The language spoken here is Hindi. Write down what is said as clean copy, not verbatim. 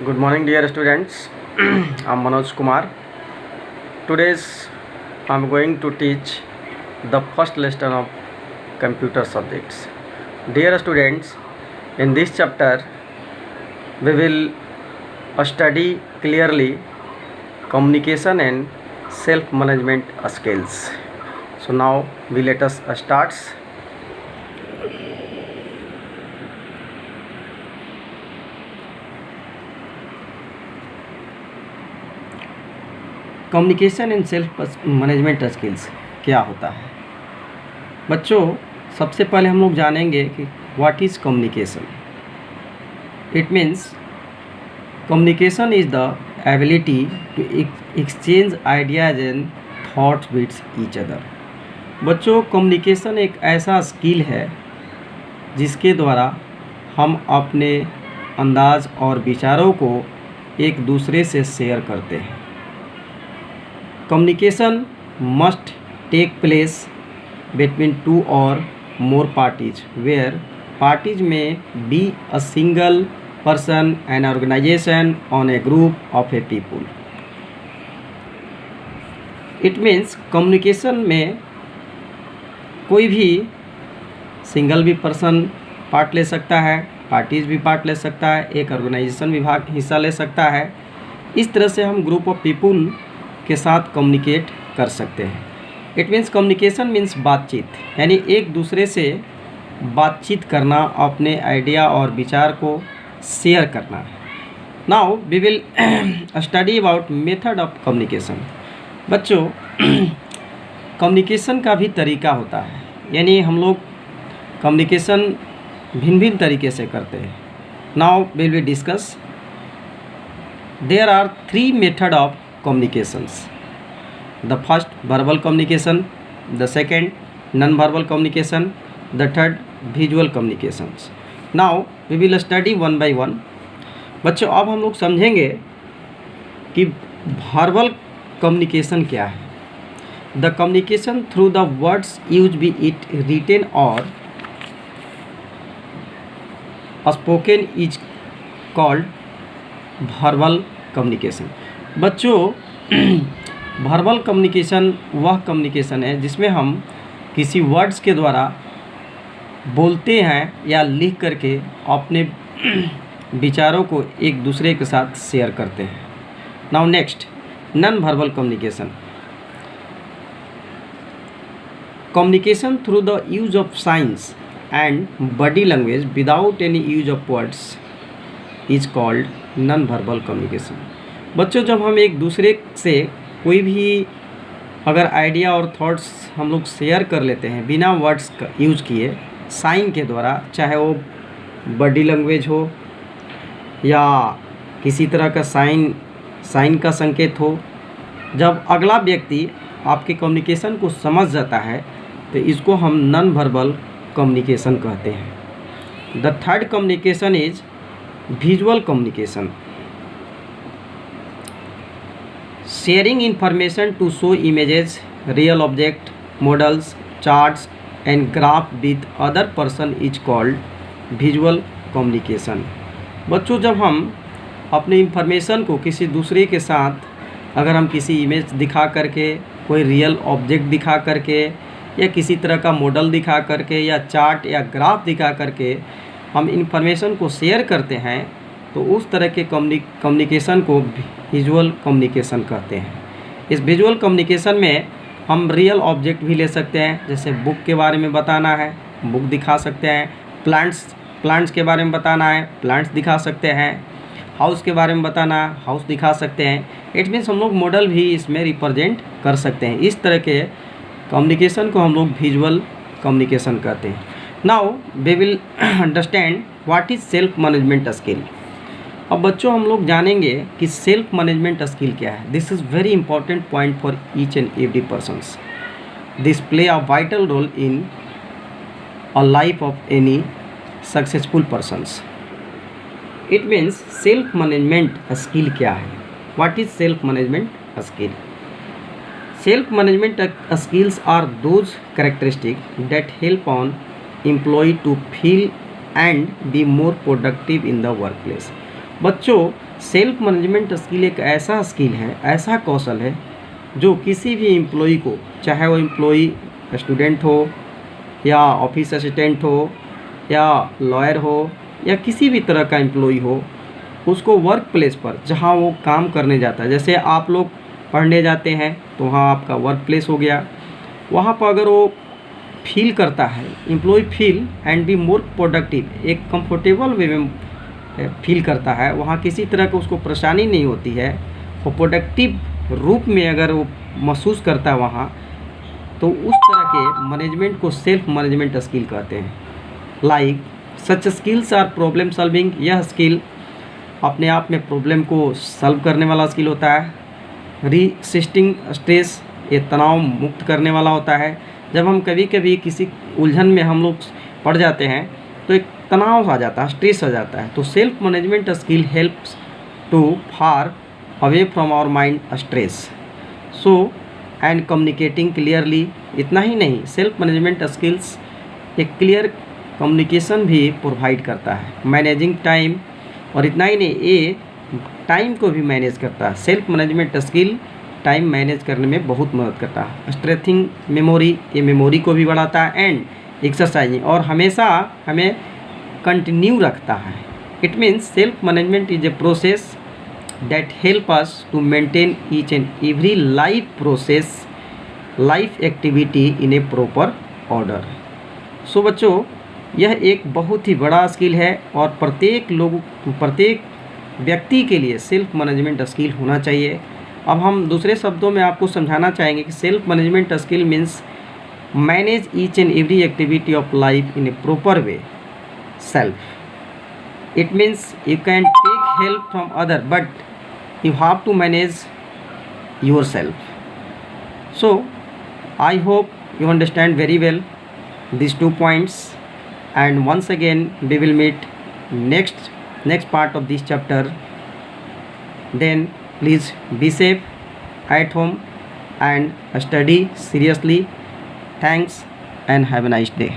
Good morning, dear students. I'm Manoj Kumar. Today's I'm going to teach the first lesson of computer subjects. Dear students, in this chapter we will study clearly communication and self-management skills. So now we let us start. Communication and self management skills क्या होता है बच्चों। सबसे पहले हम लोग जानेंगे कि what is communication. It means communication is the ability to exchange ideas and thoughts with each other. बच्चों, कम्युनिकेशन एक ऐसा स्किल है जिसके द्वारा हम अपने अंदाज और विचारों को एक दूसरे से शेयर करते हैं। Communication must take place between two or more parties, where parties may be a single person, an organization, or a group of a people. It means communication में कोई भी सिंगल भी पर्सन पार्ट ले सकता है, पार्टीज भी पार्ट ले सकता है, एक ऑर्गेनाइजेशन भी भाग हिस्सा ले सकता है। इस तरह से हम ग्रुप ऑफ पीपुल के साथ कम्युनिकेट कर सकते हैं। इट मीन्स कम्युनिकेशन मीन्स बातचीत, यानी एक दूसरे से बातचीत करना, अपने आइडिया और विचार को शेयर करना। Now we will study about method of communication. बच्चों, कम्युनिकेशन का भी तरीका होता है, यानी हम लोग कम्युनिकेशन भिन्न भिन्न तरीके से करते हैं। Now will we discuss. There are 3 method of communications. The first, verbal communication; the second, non-verbal communication; the third, visual communications. Now we will study one by one. बच्चों, अब हम लोग समझेंगे कि verbal communication क्या है। The communication through the words used, be it written or spoken, is called verbal communication. बच्चों, वर्बल कम्युनिकेशन वह कम्युनिकेशन है जिसमें हम किसी वर्ड्स के द्वारा बोलते हैं या लिख करके अपने विचारों को एक दूसरे के साथ शेयर करते हैं। Now next, non verbal communication. Communication through the use of science and body language without any use of words is called non verbal communication. बच्चों, जब हम एक दूसरे से कोई भी अगर आइडिया और थॉट्स हम लोग शेयर कर लेते हैं बिना वर्ड्स का यूज किए, साइन के द्वारा, चाहे वो बॉडी लैंग्वेज हो या किसी तरह का साइन का संकेत हो, जब अगला व्यक्ति आपके कम्युनिकेशन को समझ जाता है तो इसको हम नॉन वर्बल कम्युनिकेशन कहते हैं। The third communication is visual communication. Sharing information to show images, real object, models, charts and graph with other person is called visual communication. बच्चों, जब हम अपने इंफॉर्मेशन को किसी दूसरे के साथ अगर हम किसी इमेज दिखा करके, कोई रियल ऑब्जेक्ट दिखा करके या किसी तरह का मॉडल दिखा करके या चार्ट या ग्राफ दिखा करके हम इंफॉर्मेशन को शेयर करते हैं तो उस तरह के कम्युनिकेशन को विजुअल कम्युनिकेशन कहते हैं। इस विजुअल कम्युनिकेशन में हम रियल ऑब्जेक्ट भी ले सकते हैं, जैसे बुक के बारे में बताना है, बुक दिखा सकते हैं। प्लांट्स के बारे में बताना है, प्लांट्स दिखा सकते हैं। हाउस के बारे में बताना है, हाउस दिखा सकते हैं। इट मीन्स हम लोग मॉडल भी इसमें रिप्रेजेंट कर सकते हैं। इस तरह के कम्युनिकेशन को हम लोग विजुअल कम्युनिकेशन कहते हैं। Now we will understand what is self management skill. अब बच्चों, हम लोग जानेंगे कि सेल्फ मैनेजमेंट स्किल क्या है। This is very important point for each and every persons. This play a vital role in a life of any successful persons. It means self management skill क्या है। What is self management skill? Self management skills are those characteristic that help on employ to feel and be more productive in the work place. बच्चों, सेल्फ मैनेजमेंट स्किल एक ऐसा स्किल है, ऐसा कौशल है जो किसी भी एम्प्लॉय को, चाहे वो एम्प्लॉय स्टूडेंट हो या ऑफिस असिस्टेंट हो या लॉयर हो या किसी भी तरह का एम्प्लॉय हो, उसको वर्क प्लेस पर जहाँ वो काम करने जाता है, जैसे आप लोग पढ़ने जाते हैं तो वहाँ आपका वर्क प्लेस हो गया, वहाँ पर अगर वो फील करता है, employ feel and be more productive, एक कंफर्टेबल वे में फील करता है, वहाँ किसी तरह की उसको परेशानी नहीं होती है, वो प्रोडक्टिव रूप में अगर वो महसूस करता है वहाँ, तो उस तरह के मैनेजमेंट को सेल्फ मैनेजमेंट स्किल कहते हैं। Like such skills are problem solving, यह स्किल अपने आप में प्रॉब्लम को सॉल्व करने वाला स्किल होता है। रेसिस्टिंग स्ट्रेस, ये तनाव मुक्त करने वाला होता है। जब हम कभी कभी किसी उलझन में हम लोग पड़ जाते हैं तो एक तनाव आ जाता है, स्ट्रेस आ जाता है, तो self management skill helps to far away from our mind stress so and communicating clearly. इतना ही नहीं, सेल्फ मैनेजमेंट स्किल्स एक क्लियर कम्युनिकेशन भी प्रोवाइड करता है, मैनेजिंग टाइम, और इतना ही नहीं, ये टाइम को भी मैनेज करता है। Self management skill time manage करने में बहुत मदद करता है। स्ट्रेथिंग मेमोरी, ये मेमोरी को भी बढ़ाता है, एंड एक्सरसाइजिंग, और हमेशा हमें कंटिन्यू रखता है। It means self management is a process that help us to maintain each and every life process, life activity in a proper order. So बच्चों, यह एक बहुत ही बड़ा स्किल है और प्रत्येक व्यक्ति के लिए सेल्फ मैनेजमेंट स्किल होना चाहिए। अब हम दूसरे शब्दों में आपको समझाना चाहेंगे कि self management skill means manage each and every activity of life in a proper way self. It means you can take help from other but you have to manage yourself. So I hope you understand very well these 2 points, and once again we will meet next part of this chapter. Then please be safe at home and study seriously. Thanks and have a nice day.